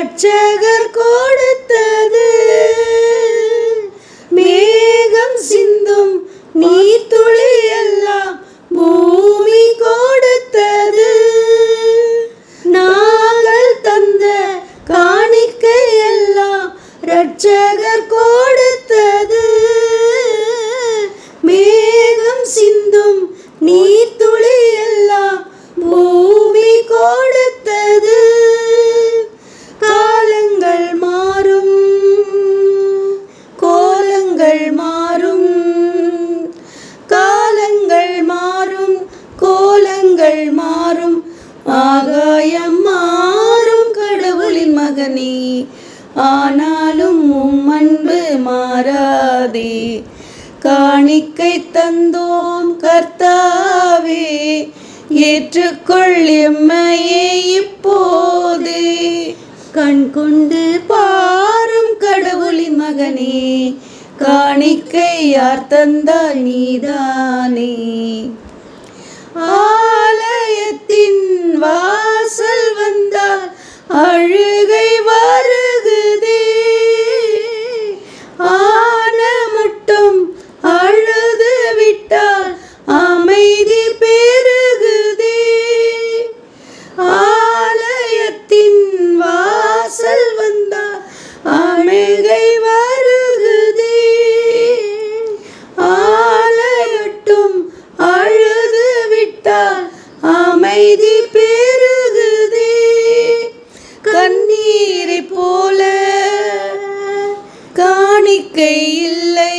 இரட்சகர் கொடுத்தது. மேகம் சிந்தும் நீர்த்துளி எல்லாம் பூமி கொடுத்தது. நாங்கள் தந்த காணிக்கை எல்லாம் இரட்சகர் கொடுத்தது. மேகம் சிந்தும் நீர்த்துளி எல்லாம் பூமி கொடுத்தது. காலங்கள் மாறும், கோலங்கள் மாறும், காலங்கள் மாறும், கோலங்கள் மாறும், ஆகாயம் மாறும் கடவுளின் மகனே, ஆனாலும் உம் அன்பு மாறாதே. காணிக்கை தந்தோம் கர்த்தாவே, ஏற்றுக்கொள் எம்மையே இப்போதே. கண் கொண்டு பாரும் கடவுளின் மகனே, காணிக்கை யார் தந்தால் நீதானே. ஆலயத்தின் வாசல் வந்தால் அழுகை வருகுதே, ஆன மட்டும் அழுது விட்டால் அமைதி பெருகுதே. ஆலயத்தின் வாசல் வந்தால் அழுகை வருகுதே, ஆலயட்டும் அழுது விட்டால் அமைதி பெருகுதே. கண்ணீரை போல காணிக்கை இல்லை,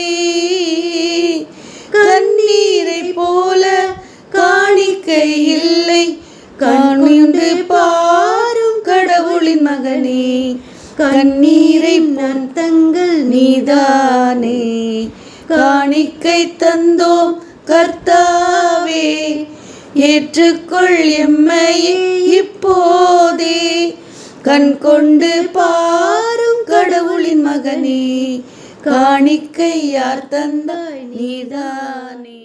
கண்ணீரை போல காணிக்கை இல்லை. கண்ணுண்டு பாரும் கடவுளின் மகனே, கண்ணீரை பொறுத்தங்கள் நீதானே. காணிக்கை தந்தோம் கர்த்தாவே, ஏற்றுக்கொள் எம்மையே இப்போதே. கண் கொண்டு பாரும் கடவுளின் மகனே, காணிக்கை யார் தந்தாய் நீதானே.